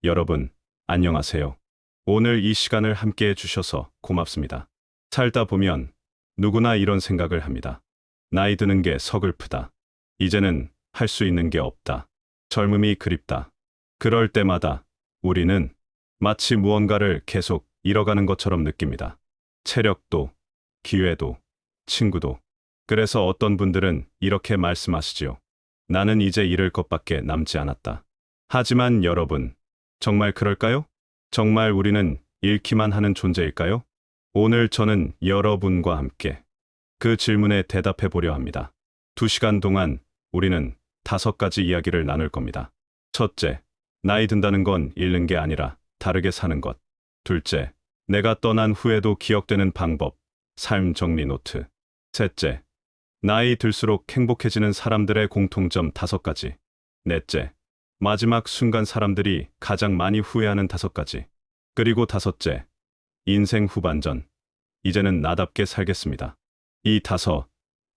여러분, 안녕하세요. 오늘 이 시간을 함께 해주셔서 고맙습니다. 살다 보면 누구나 이런 생각을 합니다. 나이 드는 게 서글프다. 이제는 할 수 있는 게 없다. 젊음이 그립다. 그럴 때마다 우리는 마치 무언가를 계속 잃어가는 것처럼 느낍니다. 체력도, 기회도, 친구도. 그래서 어떤 분들은 이렇게 말씀하시지요. 나는 이제 잃을 것밖에 남지 않았다. 하지만 여러분, 정말 그럴까요? 정말 우리는 잃기만 하는 존재일까요? 오늘 저는 여러분과 함께 그 질문에 대답해 보려 합니다. 2시간 동안 우리는 5가지 이야기를 나눌 겁니다. 첫째, 나이 든다는 건 잃는 게 아니라 다르게 사는 것. 둘째, 내가 떠난 후에도 기억되는 방법, 삶 정리 노트. 셋째, 나이 들수록 행복해지는 사람들의 공통점 5가지. 넷째, 마지막 순간 사람들이 가장 많이 후회하는 5가지. 그리고 5째, 인생 후반전. 이제는 나답게 살겠습니다. 이 5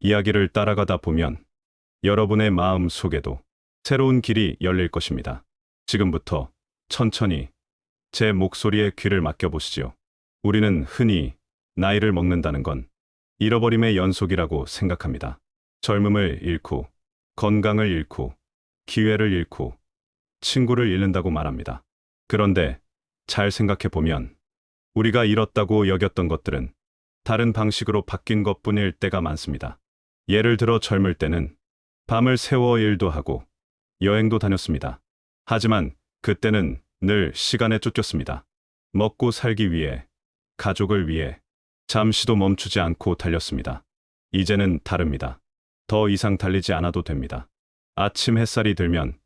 이야기를 따라가다 보면 여러분의 마음 속에도 새로운 길이 열릴 것입니다. 지금부터 천천히 제 목소리에 귀를 맡겨보시지요. 우리는 흔히 나이를 먹는다는 건 잃어버림의 연속이라고 생각합니다. 젊음을 잃고, 건강을 잃고, 기회를 잃고, 친구를 잃는다고 말합니다. 그런데 잘 생각해 보면 우리가 잃었다고 여겼던 것들은 다른 방식으로 바뀐 것뿐일 때가 많습니다. 예를 들어 젊을 때는 밤을 새워 일도 하고 여행도 다녔습니다. 하지만 그때는 늘 시간에 쫓겼습니다. 먹고 살기 위해, 가족을 위해 잠시도 멈추지 않고 달렸습니다. 이제는 다릅니다. 더 이상 달리지 않아도 됩니다. 아침 햇살이 들면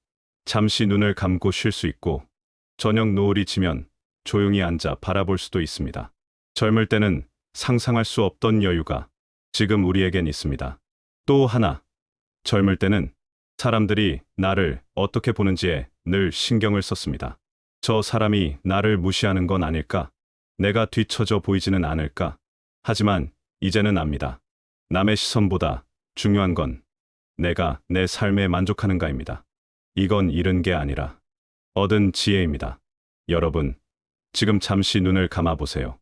잠시 눈을 감고 쉴 수 있고 저녁 노을이 지면 조용히 앉아 바라볼 수도 있습니다. 젊을 때는 상상할 수 없던 여유가 지금 우리에겐 있습니다. 또 하나, 젊을 때는 사람들이 나를 어떻게 보는지에 늘 신경을 썼습니다. 저 사람이 나를 무시하는 건 아닐까? 내가 뒤처져 보이지는 않을까? 하지만 이제는 압니다. 남의 시선보다 중요한 건 내가 내 삶에 만족하는가입니다. 이건 잃은 게 아니라 얻은 지혜입니다. 여러분, 지금 잠시 눈을 감아보세요.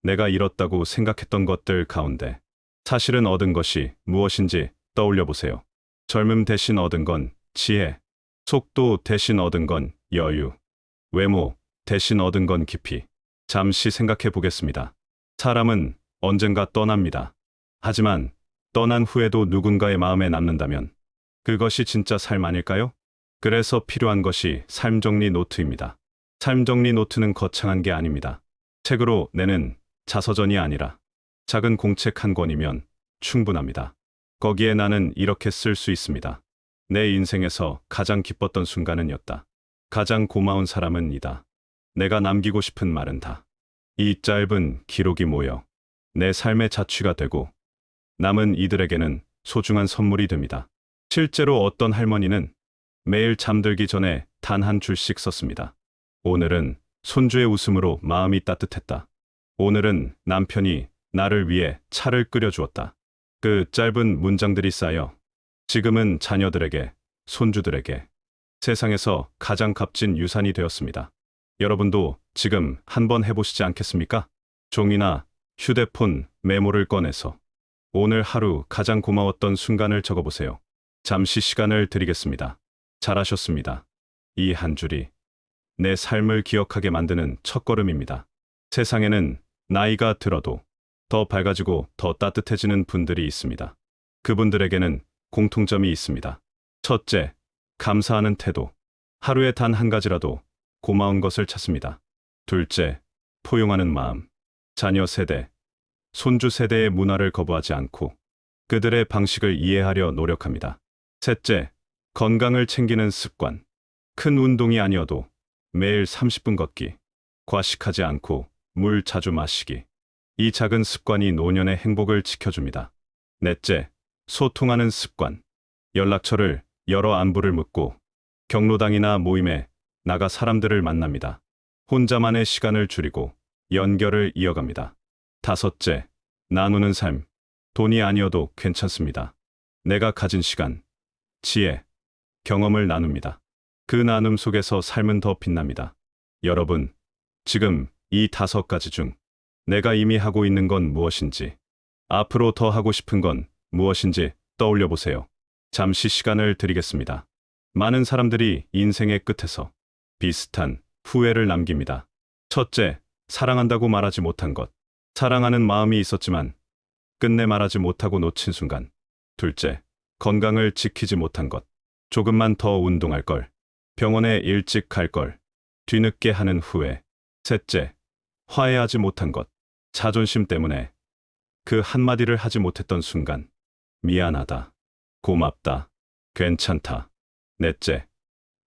내가 잃었다고 생각했던 것들 가운데 사실은 얻은 것이 무엇인지 떠올려 보세요. 젊음 대신 얻은 건 지혜, 속도 대신 얻은 건 여유, 외모 대신 얻은 건 깊이. 잠시 생각해 보겠습니다. 사람은 언젠가 떠납니다. 하지만 떠난 후에도 누군가의 마음에 남는다면 그것이 진짜 삶 아닐까요? 그래서 필요한 것이 삶 정리 노트입니다. 삶 정리 노트는 거창한 게 아닙니다. 책으로 내는 자서전이 아니라 작은 공책 한 권이면 충분합니다. 거기에 나는 이렇게 쓸 수 있습니다. 내 인생에서 가장 기뻤던 순간은였다. 가장 고마운 사람은 이다. 내가 남기고 싶은 말은 다. 이 짧은 기록이 모여 내 삶의 자취가 되고 남은 이들에게는 소중한 선물이 됩니다. 실제로 어떤 할머니는 매일 잠들기 전에 단 한 줄씩 썼습니다. 오늘은 손주의 웃음으로 마음이 따뜻했다. 오늘은 남편이 나를 위해 차를 끓여주었다. 그 짧은 문장들이 쌓여 지금은 자녀들에게, 손주들에게 세상에서 가장 값진 유산이 되었습니다. 여러분도 지금 한번 해보시지 않겠습니까? 종이나 휴대폰 메모를 꺼내서 오늘 하루 가장 고마웠던 순간을 적어보세요. 잠시 시간을 드리겠습니다. 잘하셨습니다. 이 한 줄이 내 삶을 기억하게 만드는 첫걸음입니다. 세상에는 나이가 들어도 더 밝아지고 더 따뜻해지는 분들이 있습니다. 그분들에게는 공통점이 있습니다. 첫째, 감사하는 태도. 하루에 단 한 가지라도 고마운 것을 찾습니다. 둘째, 포용하는 마음. 자녀 세대, 손주 세대의 문화를 거부하지 않고 그들의 방식을 이해하려 노력합니다. 셋째, 건강을 챙기는 습관. 큰 운동이 아니어도 매일 30분 걷기, 과식하지 않고 물 자주 마시기. 이 작은 습관이 노년의 행복을 지켜줍니다. 넷째, 소통하는 습관. 연락처를 열어 안부를 묻고 경로당이나 모임에 나가 사람들을 만납니다. 혼자만의 시간을 줄이고 연결을 이어갑니다. 다섯째, 나누는 삶. 돈이 아니어도 괜찮습니다. 내가 가진 시간, 지혜, 경험을 나눕니다. 그 나눔 속에서 삶은 더 빛납니다. 여러분, 지금 이 5가지 중 내가 이미 하고 있는 건 무엇인지, 앞으로 더 하고 싶은 건 무엇인지 떠올려 보세요. 잠시 시간을 드리겠습니다. 많은 사람들이 인생의 끝에서 비슷한 후회를 남깁니다. 첫째, 사랑한다고 말하지 못한 것. 사랑하는 마음이 있었지만 끝내 말하지 못하고 놓친 순간. 둘째, 건강을 지키지 못한 것. 조금만 더 운동할 걸. 병원에 일찍 갈 걸. 뒤늦게 하는 후회. 셋째, 화해하지 못한 것. 자존심 때문에 그 한마디를 하지 못했던 순간. 미안하다. 고맙다. 괜찮다. 넷째,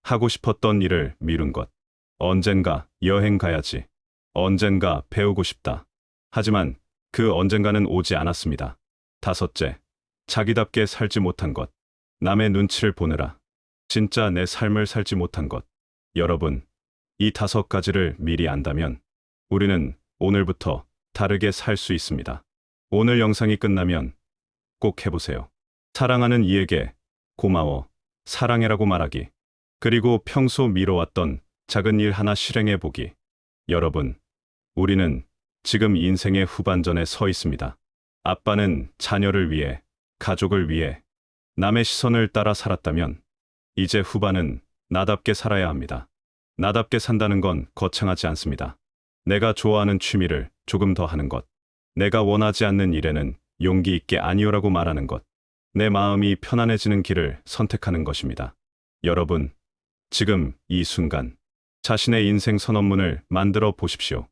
하고 싶었던 일을 미룬 것. 언젠가 여행 가야지. 언젠가 배우고 싶다. 하지만 그 언젠가는 오지 않았습니다. 다섯째, 자기답게 살지 못한 것. 남의 눈치를 보느라 진짜 내 삶을 살지 못한 것. 여러분, 이 5가지를 미리 안다면 우리는 오늘부터 다르게 살 수 있습니다. 오늘 영상이 끝나면 꼭 해보세요. 사랑하는 이에게 고마워, 사랑해라고 말하기. 그리고 평소 미뤄왔던 작은 일 하나 실행해 보기. 여러분, 우리는 지금 인생의 후반전에 서 있습니다. 아빠는 자녀를 위해, 가족을 위해 남의 시선을 따라 살았다면 이제 후반은 나답게 살아야 합니다. 나답게 산다는 건 거창하지 않습니다. 내가 좋아하는 취미를 조금 더 하는 것. 내가 원하지 않는 일에는 용기 있게 아니오라고 말하는 것. 내 마음이 편안해지는 길을 선택하는 것입니다. 여러분, 지금 이 순간 자신의 인생 선언문을 만들어 보십시오.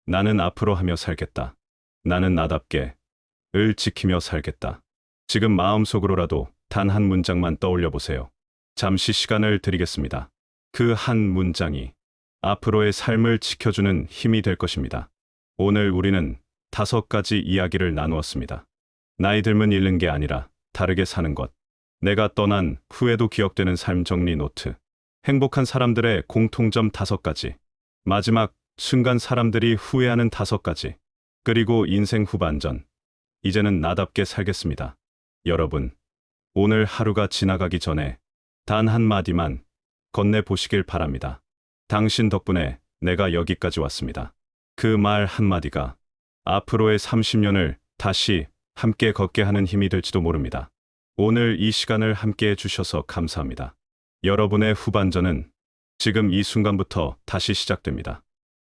나는 앞으로 하며 살겠다. 나는 나답게 을 지키며 살겠다. 지금 마음속으로라도 단 한 문장만 떠올려 보세요. 잠시 시간을 드리겠습니다. 그 한 문장이 앞으로의 삶을 지켜주는 힘이 될 것입니다. 오늘 우리는 5가지 이야기를 나누었습니다. 나이 들면 잃는 게 아니라 다르게 사는 것. 내가 떠난 후에도 기억되는 삶 정리 노트. 행복한 사람들의 공통점 5가지. 마지막 순간 사람들이 후회하는 5가지. 그리고 인생 후반전. 이제는 나답게 살겠습니다. 여러분, 오늘 하루가 지나가기 전에 단 한마디만 건네보시길 바랍니다. 당신 덕분에 내가 여기까지 왔습니다. 그 말 한마디가 앞으로의 30년을 다시 함께 걷게 하는 힘이 될지도 모릅니다. 오늘 이 시간을 함께 해주셔서 감사합니다. 여러분의 후반전은 지금 이 순간부터 다시 시작됩니다.